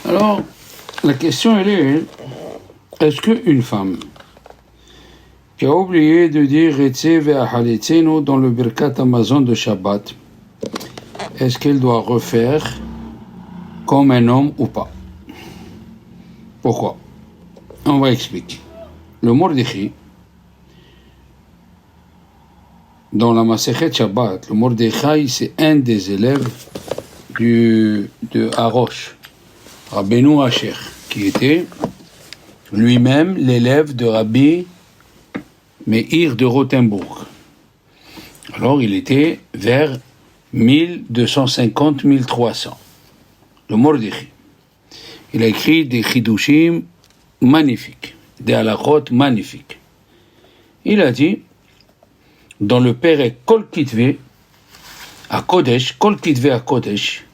Alors, la question elle est, est-ce qu'une femme qui a oublié de dire Retse ve'achaletzenu dans le Birkat Hamazon de Shabbat, est-ce qu'elle doit refaire comme un homme ou pas? Pourquoi? On va expliquer. Le Mordechai, dans la Masechet Shabbat, le Mordechai, c'est un des élèves de Harosh, Rabbeinu Asher, qui était lui-même l'élève de Rabbi Meir de Rothenburg. Alors il était vers 1250-1300. Le Mordechai. Il a écrit des chidushim magnifiques, des halachot magnifiques. Il a dit, dans le Perek Kol Kitve à Kodesh, Kol Kitve à Kodesh,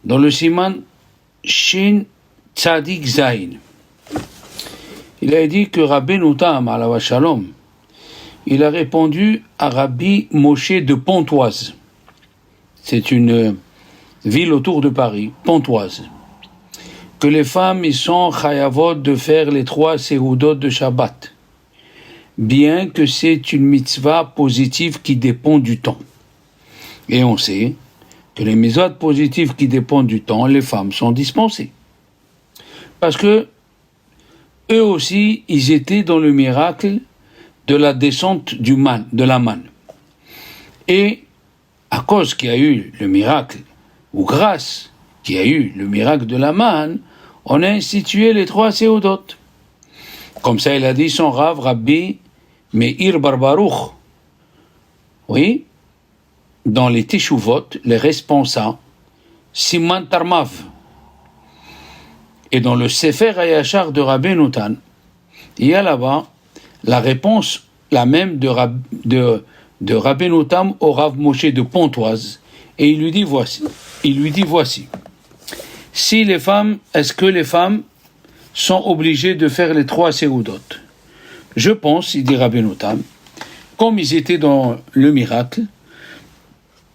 dans le Siman Shin Tzadik Zayin, il a dit que Rabbeinu Tam, alav shalom, il a répondu à Rabbi Moshe de Pontoise. C'est une ville autour de Paris, Pontoise. Que les femmes y sont chayavot de faire les 3 seudot de Shabbat, bien que c'est une mitzvah positive qui dépend du temps. Et on sait que les mitzvahs positives qui dépendent du temps, les femmes sont dispensées. Parce que eux aussi, ils étaient dans le miracle de la descente de la manne. Et à cause qu'il y a eu le miracle, ou grâce qu'il y a eu le miracle de la manne, on a institué les 3 seudot. Comme ça, il a dit son Rav, Rabbi Meir bar Baruch. Oui, dans les Teshuvot, les responsables, Siman Tarmav. Et dans le Sefer Hayashar de Rabbeinu Tam, il y a là-bas la réponse, la même de Rabbeinu Tam au Rav Moshe de Pontoise. Et il lui dit voici. Si les femmes, est-ce que les femmes sont obligées de faire les 3 seudot? Je pense, il dit Rabbeinu Tam, comme ils étaient dans le miracle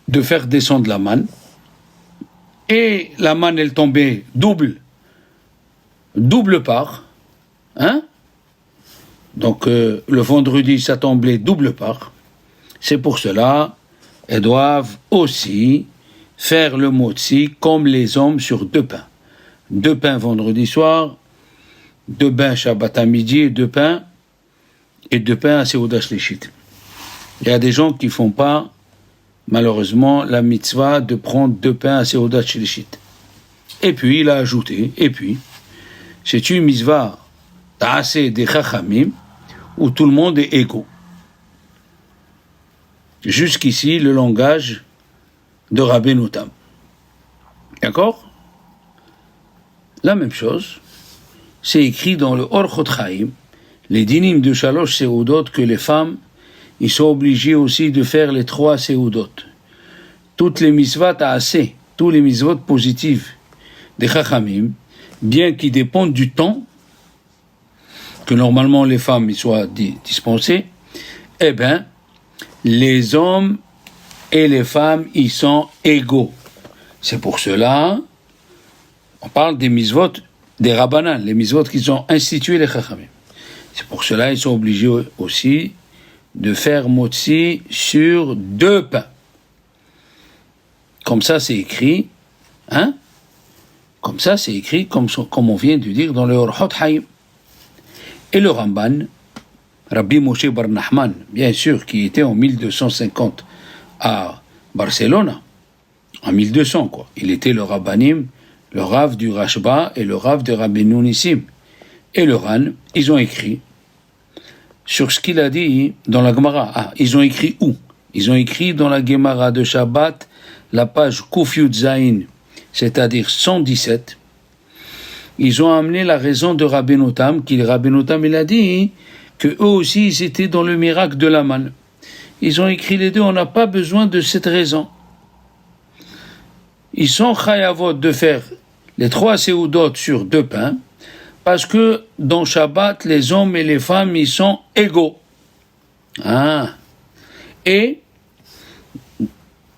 de faire descendre la manne, et la manne elle tombait double part, hein? Donc le vendredi ça tombait double part. C'est pour cela elles doivent aussi faire le motzi comme les hommes sur 2 pains. 2 pains vendredi soir, 2 pains Shabbat à midi et 2 pains à Seudat Shlishit. Il y a des gens qui ne font pas, malheureusement, la mitzvah de prendre 2 pains à Seudat Shlishit. Et puis, il a ajouté, c'est une mitzvah assez des chachamim où tout le monde est égaux. Jusqu'ici, le langage de Rabbeinu Tam. D'accord? La même chose, c'est écrit dans le Orchot Chaim, les dinim de Shalosh Seudot, que les femmes, ils sont obligés aussi de faire les 3 seudot. Toutes les mitzvot assez, tous les mitzvot positifs des Chachamim, bien qu'ils dépendent du temps, que normalement les femmes y soient dispensées, eh bien, les hommes et les femmes, ils sont égaux. C'est pour cela, on parle des mitzvot, des rabbanan, les mitzvot qu'ils ont institués les chachamim. C'est pour cela ils sont obligés aussi de faire motzi sur 2 pains. Comme ça c'est écrit, hein? Comme ça c'est écrit, comme on vient de dire dans le Orchot Chaim. Et le Ramban, Rabbi Moshe bar Nachman, bien sûr, qui était en 1250 à Barcelone, en 1200 quoi. Il était le Rabbanim, le Rav du Rashba et le Rav de Rabbeinu Nissim. Et le Ran, ils ont écrit sur ce qu'il a dit dans la Gemara. Ah, ils ont écrit où? Ils ont écrit dans la Gemara de Shabbat, la page Kuf Yud Zayin, c'est-à-dire 117. Ils ont amené la raison de Rabbeinu Tam, Rabbeinu Tam, il a dit que eux aussi, ils étaient dans le miracle de la manne. Ils ont écrit les deux, on n'a pas besoin de cette raison. Ils sont chayavot de faire les 3 seudot sur 2 pains, parce que dans Shabbat, les hommes et les femmes, ils sont égaux. Ah. Et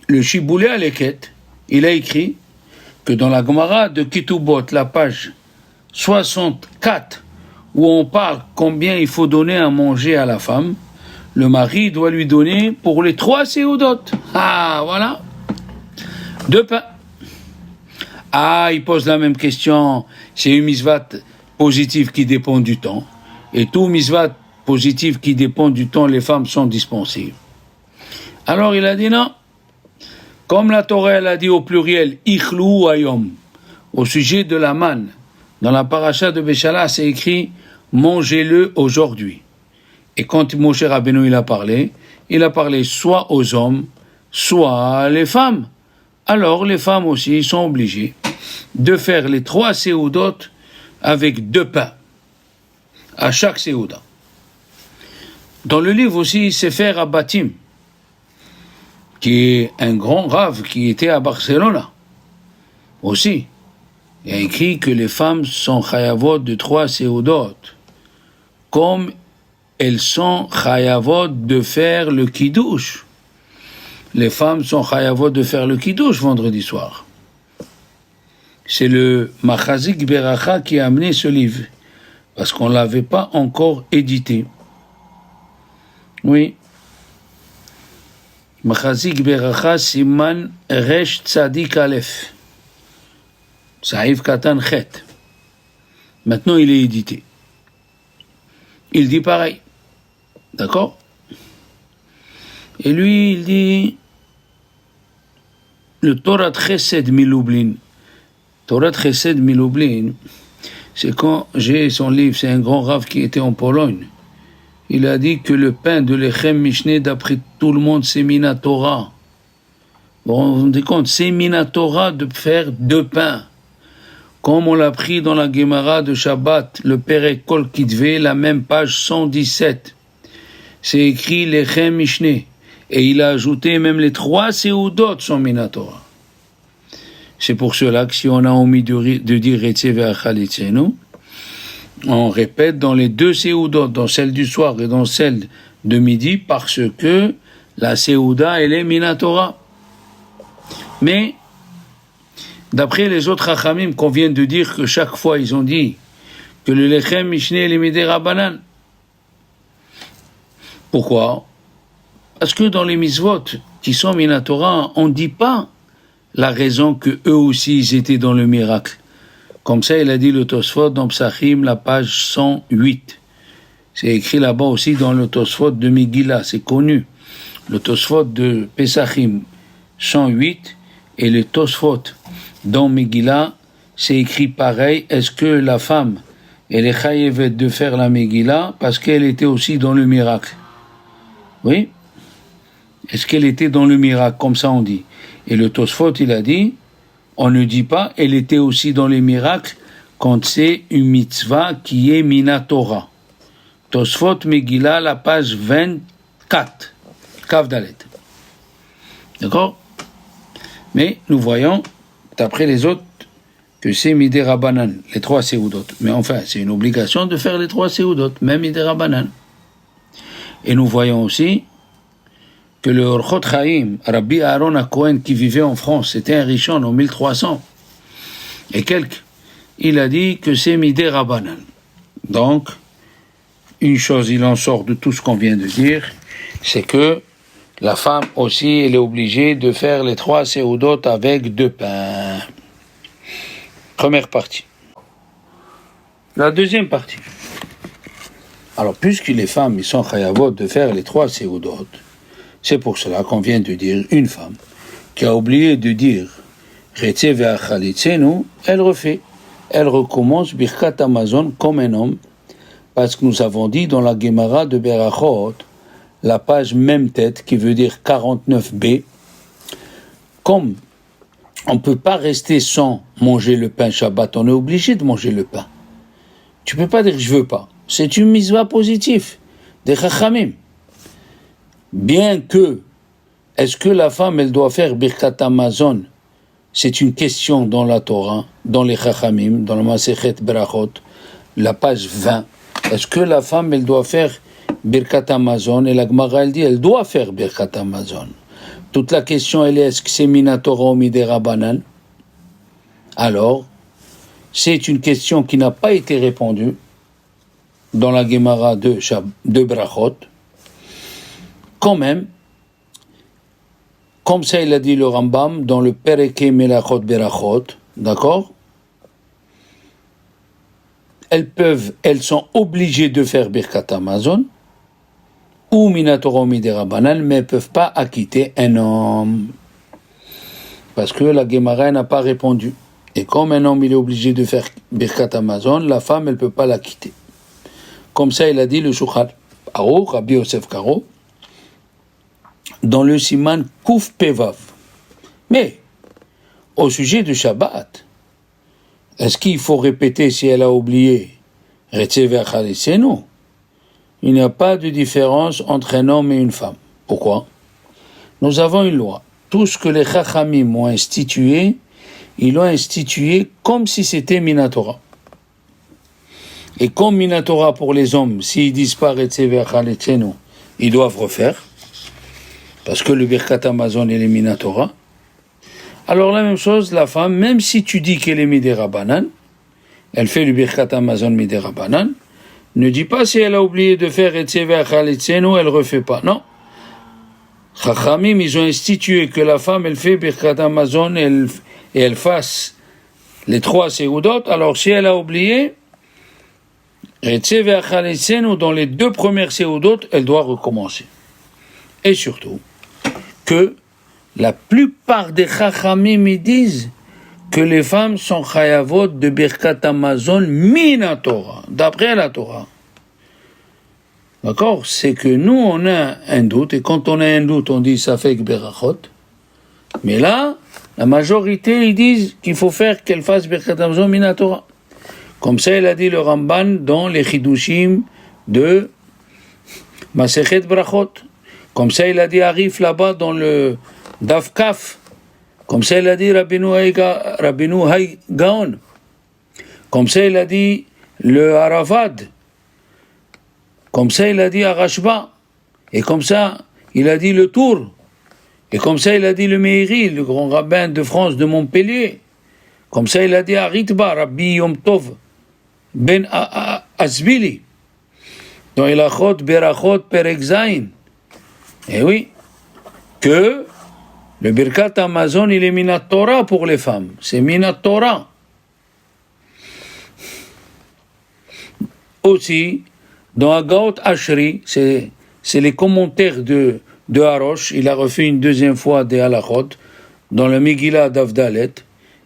le Shiboulé Aleket, il a écrit que dans la Gemara de Ketubot, la page 64, où on parle combien il faut donner à manger à la femme, le mari doit lui donner pour les 3 séoudotes. Ah, voilà. 2 pains. Ah, il pose la même question. C'est une misvat positive qui dépend du temps. Et tout misvat positif qui dépend du temps, les femmes sont dispensées. Alors il a dit non. Comme la Torah elle a dit au pluriel, Ichlu ayom, au sujet de la manne, dans la paracha de Béchala, c'est écrit, mangez-le aujourd'hui. Et quand Moshe Rabbeinu il a parlé soit aux hommes, soit les femmes. Alors les femmes aussi sont obligées de faire les 3 séoudotes avec 2 pains à chaque séouda. Dans le livre aussi, Sefer Abatim, qui est un grand rave qui était à Barcelone, aussi, il a écrit que les femmes sont chayavot de 3 séoudotes, comme elles sont chayavot de faire le kiddush. Les femmes sont chayavot de faire le kiddush vendredi soir. C'est le Machazik Beracha qui a amené ce livre, parce qu'on ne l'avait pas encore édité. Oui. Machazik Beracha Siman Resh Tzadik Aleph. Saïf Katan Chet. Maintenant, il est édité. Il dit pareil. D'accord? Et lui, il dit le Torah Chesed Milublin. Torah Chesed Milublin, c'est quand j'ai son livre, c'est un grand rave qui était en Pologne. Il a dit que le pain de l'Echem Mishneh, d'après tout le monde, c'est Minatora. Bon, vous vous rendez compte, c'est Minatora de faire 2 pains. Comme on l'a pris dans la Gemara de Shabbat, le Perek Kol Kitve, la même page 117. C'est écrit l'Echem Mishneh. Et il a ajouté même les 3 séoudotes sont Minatora. C'est pour cela que si on a envie de dire Retze ve'achalitzenu, on répète dans les 2 séoudotes, dans celle du soir et dans celle de midi, parce que la séouda, elle est Minatora. Mais, d'après les autres Chachamim qu'on vient de dire que chaque fois ils ont dit que le Lechem Mishneh est Midei Rabbanan. Pourquoi? Parce que dans les mitzvot qui sont Minatora, on ne dit pas la raison que eux aussi ils étaient dans le miracle. Comme ça, il a dit le Tosfot dans Psachim, la page 108. C'est écrit là-bas aussi dans le Tosfot de Megillah, c'est connu. Le Tosfot de Pesachim 108 et le Tosfot dans Megillah, c'est écrit pareil. Est-ce que la femme, elle est chayevet de faire la Megillah parce qu'elle était aussi dans le miracle? Oui? Est-ce qu'elle était dans le miracle? Comme ça on dit. Et le Tosfot, il a dit, on ne dit pas, elle était aussi dans les miracles quand c'est une mitzvah qui est Minatora. Tosfot Megillah, la page 24, Kav Dalet. D'accord? Mais nous voyons, d'après les autres, que c'est Midei Rabbanan, les 3 séoudotes. Mais enfin, c'est une obligation de faire les 3 séoudotes, même Midei Rabbanan. Et nous voyons aussi que le Orchot Chaim, Rabbi Aaron HaKohen, qui vivait en France, c'était un Rishon en 1300 et quelques, il a dit que c'est Midei Rabbanan. Donc, une chose, il en sort de tout ce qu'on vient de dire, c'est que la femme aussi, elle est obligée de faire les 3 séoudotes avec 2 pains. Première partie. La deuxième partie. Alors, puisque les femmes, ils sont chayavot de faire les 3 séoudotes, c'est pour cela qu'on vient de dire une femme qui a oublié de dire Retze ve'achalitzenu, elle refait. Elle recommence Birkat Hamazon comme un homme, parce que nous avons dit dans la Gemara de Berachot, la page même tête, qui veut dire 49b, comme on ne peut pas rester sans manger le pain Shabbat, on est obligé de manger le pain. Tu ne peux pas dire je ne veux pas. C'est une mitzvah positive des Chachamim. Bien que, est-ce que la femme, elle doit faire Birkat Hamazon? C'est une question dans la Torah, dans les Chachamim, dans le Masechet Berachot, la page 20. Est-ce que la femme, elle doit faire Birkat Hamazon? Et la Gemara, elle dit, elle doit faire Birkat Hamazon. Toute la question, elle est, est-ce que c'est Minatora ou Midei Rabbanan? alors c'est une question qui n'a pas été répondue dans la Gemara de Brachot. Quand même, comme ça il a dit le Rambam dans le Pereke Melachot Berachot, d'accord? Elles sont obligées de faire Birkat Hamazon ou Minatora ou Miderabanan, mais elles ne peuvent pas acquitter un homme. Parce que la Gemara n'a pas répondu. Et comme un homme il est obligé de faire Birkat Hamazon, la femme elle ne peut pas l'acquitter. Comme ça il a dit le Shulchan Aruch, Rabbi Yosef Karo, dans le Siman Kuf Pevav. Mais, au sujet de Shabbat, est-ce qu'il faut répéter si elle a oublié Retzev Achalisenu? Il n'y a pas de différence entre un homme et une femme. Pourquoi? Nous avons une loi. Tout ce que les Chachamim ont institué, ils l'ont institué comme si c'était Minatora. Et comme Minatora pour les hommes, s'ils disent pas Retzev Achalisenu, ils doivent refaire. Parce que le Birkat Hamazon est Minatora. Alors la même chose, la femme, même si tu dis qu'elle est Miderabanan, elle fait le Birkat Hamazon Miderabanan, ne dis pas si elle a oublié de faire Retzev Achalisenu, elle refait pas. Non. Chachamim, ils ont institué que la femme, elle fait Birkat Hamazon et elle fasse les 3 Seudot. Alors si elle a oublié, Retzev Achalisenu, dans les 2 premières Seudot, elle doit recommencer. Et surtout, que la plupart des Chachamim disent que les femmes sont chayavot de Birkat Hamazon Minatora, d'après la Torah. D'accord? C'est que nous, on a un doute, et quand on a un doute, on dit ça fait Berachot. Mais là, la majorité, ils disent qu'il faut faire qu'elle fasse Birkat Hamazon Minatora. Comme ça, il a dit le Ramban dans les Chidushim de Masechet Brachot. Comme ça, il a dit Arif là-bas dans le Dafkaf. Comme ça, il a dit Rabbeinu Hay Gaon. Comme ça, il a dit le Haravad. Comme ça, il a dit Arashba. Et comme ça, il a dit le Tour. Et comme ça, il a dit le Meiri, le grand rabbin de France de Montpellier. Comme ça, il a dit Aritba, Rabbi Yom Tov, Ben Asbili. Dans Ilachot Berachot Perek Zayin. Eh oui, que le Birkat Hamazon, il est Minatora pour les femmes. C'est Minatora. Aussi, dans Agaot Ashri, c'est les commentaires de Harosh, il a refait une deuxième fois des halachot, dans le Megillah d'Avdalet,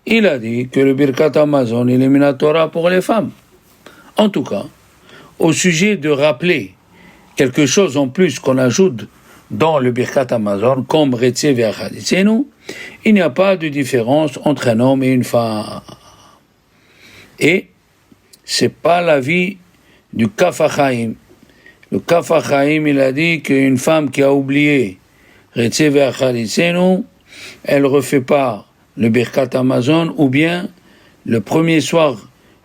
il a dit que le Birkat Hamazon, il est Minatora pour les femmes. En tout cas, au sujet de rappeler quelque chose en plus qu'on ajoute dans le Birkat Hamazon, comme Retzev Achalisenu, il n'y a pas de différence entre un homme et une femme. Et c'est pas l'avis du Kaf HaChaim. Le Kaf HaChaim, il a dit qu'une femme qui a oublié Retzev Achalisenu, elle refait pas le Birkat Hamazon, ou bien le premier soir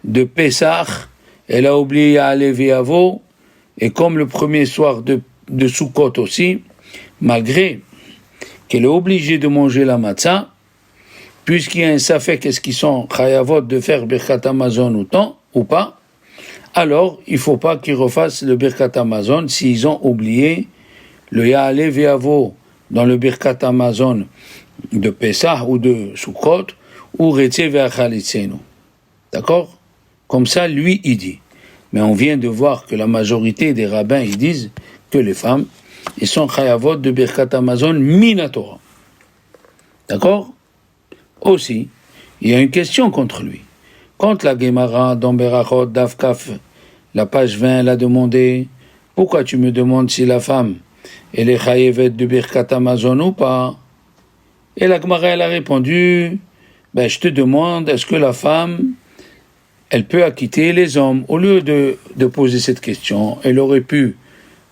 de Pesach, elle a oublié Ya'aleh V'Yavo, et comme le premier soir de Sukkot aussi, malgré qu'elle est obligée de manger la matzah, puisqu'il y a un safek, est-ce qu'ils sont chayavot de faire Birkat Hamazon ou pas, alors il ne faut pas qu'ils refassent le Birkat Hamazon s'ils ont oublié le Ya'aleh V'Yavo dans le Birkat Hamazon de Pesach ou de Sukkot, ou Retzev Achalisenu. D'accord? Comme ça, lui, il dit. Mais on vient de voir que la majorité des rabbins, ils disent que les femmes, ils sont chayavot de Birkat Hamazon Minatora. D'accord? Aussi, il y a une question contre lui. Quand la Gemara dans Berachot Davkaf, la page 20, elle a demandé pourquoi tu me demandes si la femme elle est chayavet de Birkat Hamazon ou pas? Et la Gemara elle a répondu je te demande est-ce que la femme elle peut acquitter les hommes? Au lieu de poser cette question, elle aurait pu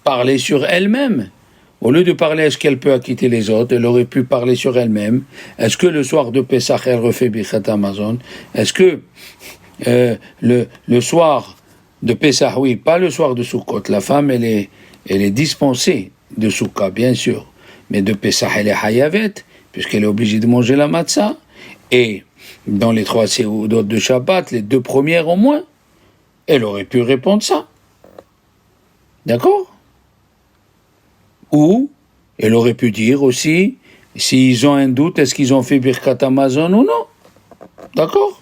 parler sur elle-même. Au lieu de parler est-ce qu'elle peut acquitter les autres, elle aurait pu parler sur elle-même. Est-ce que le soir de Pesach, elle refait Birkat Hamazon? Est-ce que le soir de Pesach, oui, pas le soir de Sukkot, la femme, elle est dispensée de Sukkot, bien sûr, mais de Pesach, elle est hayavet, puisqu'elle est obligée de manger la matzah. Et dans les 3 séoudot de Shabbat, les 2 premières au moins, elle aurait pu répondre ça. D'accord? Ou, elle aurait pu dire aussi, s'ils ont un doute, est-ce qu'ils ont fait Birkat Hamazon ou non? D'accord?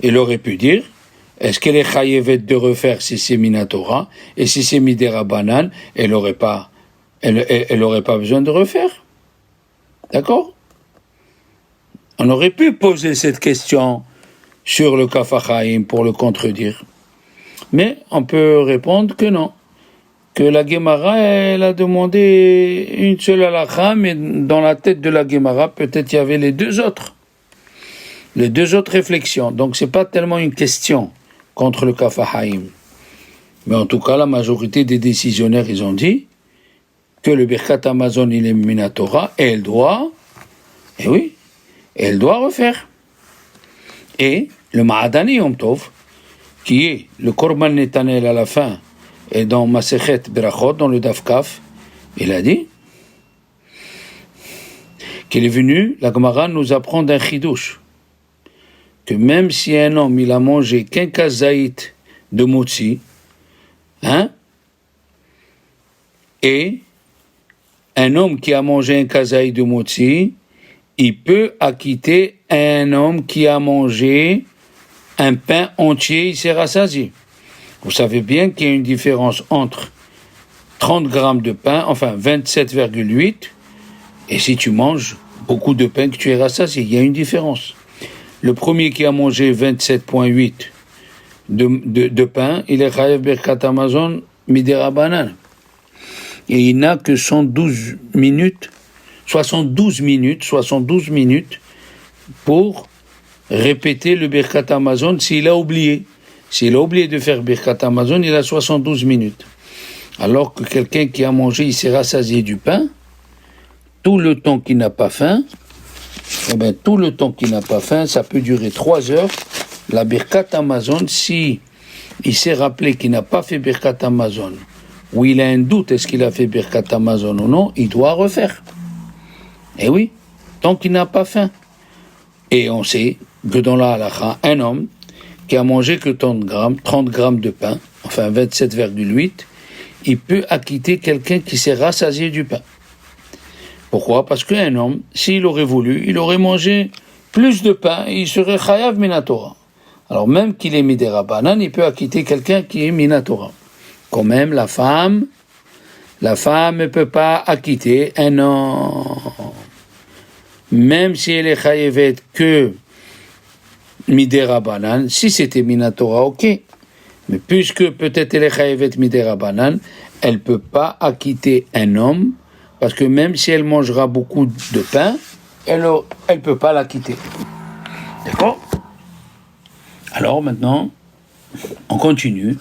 Elle aurait pu dire, est-ce qu'elle est chayevet de refaire si c'est Minatora, et si c'est Midera Banan, elle n'aurait pas besoin de refaire. D'accord? On aurait pu poser cette question sur le Kaf HaChaim pour le contredire. Mais on peut répondre que non. Que la Gemara, elle a demandé une seule halakha, mais dans la tête de la Gemara, peut-être il y avait les 2 autres. Les 2 autres réflexions. Donc c'est pas tellement une question contre le Kaf HaChaim. Mais en tout cas, la majorité des décisionnaires, ils ont dit que le Birkat Hamazon, il est Minatora, et elle doit refaire. Et le Ma'adani Yom Tov, qui est le Korban Netanel à la fin, et dans Masechet Berachot, dans le Daf Kaf, il a dit qu'il est venu, la Gemara nous apprend d'un chidouche, que même si un homme, il a mangé qu'un kazaït de motzi, et un homme qui a mangé un kazaït de motzi, il peut acquitter un homme qui a mangé un pain entier, il s'est rassasié. Vous savez bien qu'il y a une différence entre 30 grammes de pain, enfin 27,8, et si tu manges beaucoup de pain que tu es rassasié, il y a une différence. Le premier qui a mangé 27,8 de pain, il est chayav birkat Hamazon midera banan. Et il n'a que 72 minutes pour répéter le birkat Hamazon s'il a oublié. S'il a oublié de faire Birkat Hamazon, il a 72 minutes. Alors que quelqu'un qui a mangé, il s'est rassasié du pain, tout le temps qu'il n'a pas faim, ça peut durer 3 heures. La Birkat Hamazon, si il s'est rappelé qu'il n'a pas fait Birkat Hamazon, ou il a un doute, est-ce qu'il a fait Birkat Hamazon ou non, il doit refaire. Eh oui, tant qu'il n'a pas faim. Et on sait que dans la halakha, un homme qui a mangé que 30 grammes de pain, enfin 27,8, il peut acquitter quelqu'un qui s'est rassasié du pain. Pourquoi? Parce qu'un homme, s'il aurait voulu, il aurait mangé plus de pain et il serait chayav minatora. Alors même qu'il est midera banan, il peut acquitter quelqu'un qui est minatora. Quand même, la femme ne peut pas acquitter un homme. Même si elle est chayavet que midera banan, si c'était minatora, ok. Mais puisque peut-être elle est chayavet midera banan, elle ne peut pas acquitter un homme, parce que même si elle mangera beaucoup de pain, elle ne peut pas l'acquitter. D'accord? Alors maintenant, on continue.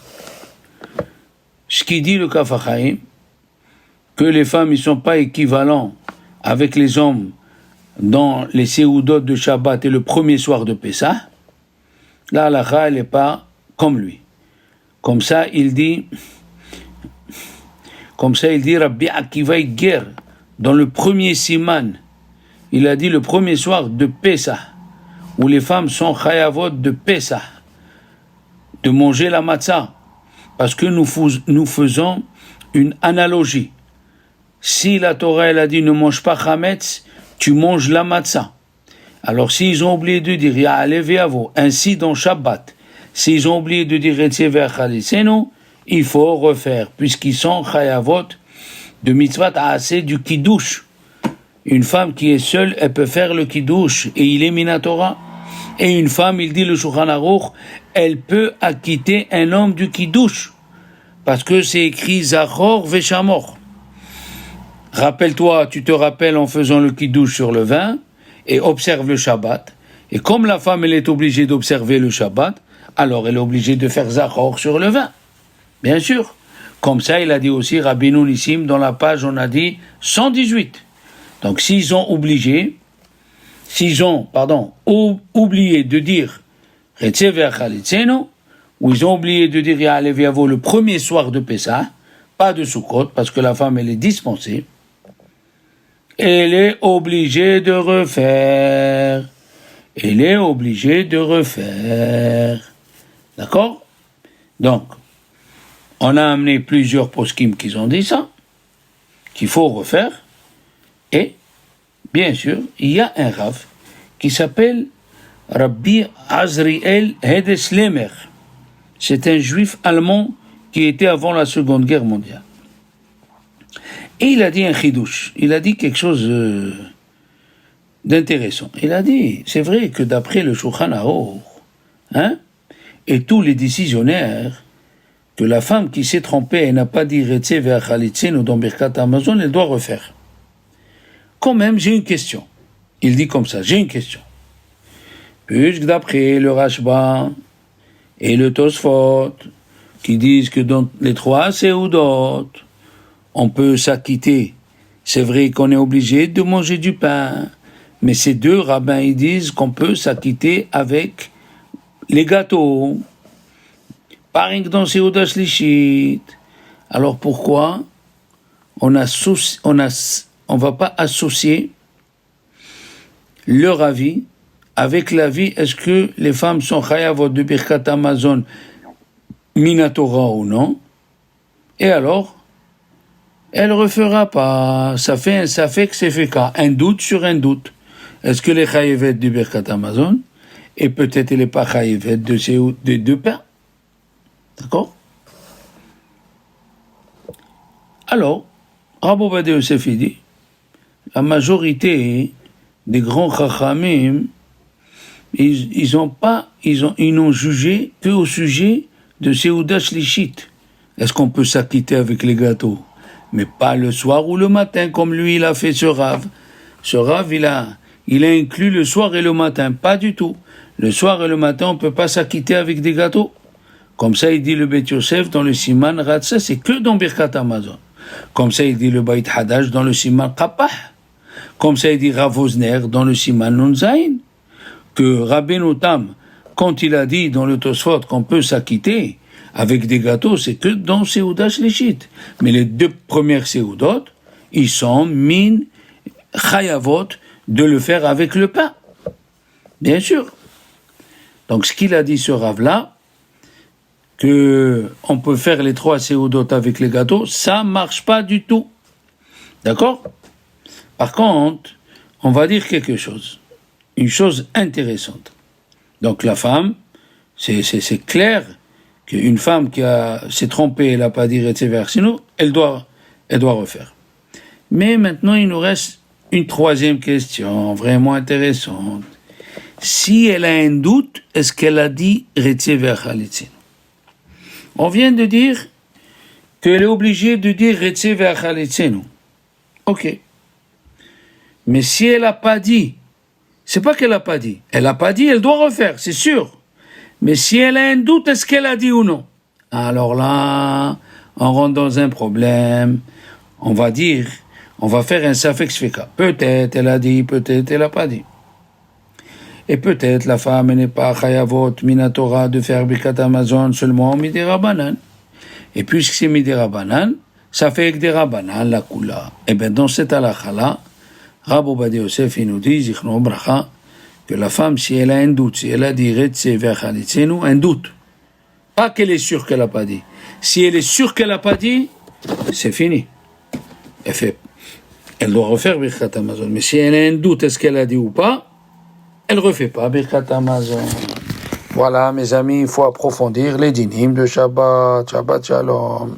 Ce qui dit le Kaf HaChaim, que les femmes ne sont pas équivalents avec les hommes dans les séoudot de Shabbat et le premier soir de Pessah, la halakha, elle n'est pas comme lui. Comme ça, il dit Rabbi Akiva Ger, dans le premier siman, il a dit le premier soir de Pessah, où les femmes sont chayavot de Pessah, de manger la matzah, parce que nous faisons une analogie. Si la Torah, elle a dit ne mange pas chametz, tu manges la matzah. Alors s'ils ont oublié de dire Ya'alev Ve'avo, ainsi dans Shabbat, s'ils ont oublié de dire Etze Ve'achalisenu, il faut refaire, puisqu'ils sont chayavot de mitzvat assez du kiddush. Une femme qui est seule, elle peut faire le kiddush, et il est minatora. Et une femme, il dit le Shulchan Aruch, elle peut acquitter un homme du kiddush, parce que c'est écrit Zachor Veshamor. Rappelle-toi, tu te rappelles en faisant le kiddush sur le vin, et observe le Shabbat. Et comme la femme, elle est obligée d'observer le Shabbat, alors elle est obligée de faire Zachor sur le vin. Bien sûr. Comme ça, il a dit aussi, Rabbeinu Nissim, dans la page, on a dit 118. Donc, s'ils ont oublié de dire Retze Ve'achalitzenu, ou ils ont oublié de dire Ya'alev Ve'avo le premier soir de Pessah, pas de Sukkot, parce que la femme, elle est dispensée, elle est obligée de refaire. elle est obligée de refaire. D'accord? Donc, on a amené plusieurs poskim qui ont dit ça, qu'il faut refaire, et, bien sûr, il y a un Rav qui s'appelle Rabbi Azriel Hedeslemer. C'est un juif allemand qui était avant la Seconde Guerre mondiale. Et il a dit un chidouche, il a dit quelque chose d'intéressant. Il a dit, c'est vrai que d'après le Shulchan Aruch, et tous les décisionnaires, que la femme qui s'est trompée et n'a pas dit Retze ve'achalitzenu dans Birkat Hamazon, elle doit refaire. Quand même, j'ai une question. Il dit comme ça, j'ai une question. Puisque d'après le Rashba et le Tosfot, qui disent que dans les 3 Seudot, on peut s'acquitter. C'est vrai qu'on est obligé de manger du pain, mais ces 2 rabbins, ils disent qu'on peut s'acquitter avec les gâteaux. Par exemple, dans Seuda Shlishit. Alors pourquoi on va pas associer leur avis avec l'avis, est-ce que les femmes sont chayavot de Birkat Hamazon minatora ou non? Et alors, elle refera pas. Ça fait que c'est fait cas. Un doute sur un doute. Est-ce que les chayavet de Birkat Hamazon, et peut-être elle n'est pas chayavet de 2 pains? D'accord? Alors, Rabbi Ovadia Yosef dit, la majorité des grands chachamim, ils n'ont jugé que au sujet de Seuda Shlishit. Est-ce qu'on peut s'acquitter avec les gâteaux? Mais pas le soir ou le matin, comme lui, il a fait ce Rav. Ce Rav, il a inclus le soir et le matin. Pas du tout. Le soir et le matin, on ne peut pas s'acquitter avec des gâteaux. Comme ça, il dit le Beit Yosef dans le Siman Ratsa, c'est que dans Birkat Hamazon. Comme ça, il dit le Beit Hadash dans le Siman Kapah. Comme ça, il dit Rav Osner dans le Siman Nun Zayin. Que Rabbeinu Tam, quand il a dit dans le Tosfot qu'on peut s'acquitter avec des gâteaux, c'est que dans Seuda Shlishit. Mais les 2 premières Seudot, ils sont min chayavot de le faire avec le pain. Bien sûr. Donc, ce qu'il a dit ce Rav-là, que on peut faire les 3 Seudot avec les gâteaux, ça marche pas du tout. D'accord? Par contre, on va dire quelque chose. Une chose intéressante. Donc la femme, c'est clair qu'une femme qui s'est trompée, elle n'a pas dit Retze ve'achalitzenu, elle doit refaire. Mais maintenant, il nous reste une 3e question, vraiment intéressante. Si elle a un doute, est-ce qu'elle a dit Retze ve'achalitzenu? On vient de dire qu'elle est obligée de dire Retze ve'achalitzenu. Ok. Mais si elle n'a pas dit, c'est pas qu'elle n'a pas dit. Elle n'a pas dit, elle doit refaire, c'est sûr. Mais si elle a un doute, est-ce qu'elle a dit ou non? Alors là, on rentre dans un problème. On va faire un safek shveka. Peut-être elle a dit, peut-être elle n'a pas dit. Et peut-être la femme n'est pas chayavot minatora de faire Birkat Hamazon seulement midi rabanan. Et puisque c'est midi rabanan, ça fait que des rabanan la kula. Et bien dans cette halakha-là, Rabbi Ovadia Yosef, il nous dit, Zichron Bracha, que la femme, si elle a un doute, si elle a dit Retze ve'achalitzenu, un doute, pas qu'elle est sûre qu'elle n'a pas dit. Si elle est sûre qu'elle n'a pas dit, c'est fini. Elle doit refaire Birkat Hamazon. Mais si elle a un doute, est-ce qu'elle a dit ou pas, elle ne refait pas Birkat Hamazon. Voilà, mes amis, il faut approfondir les dynimes de Shabbat. Shabbat Shalom.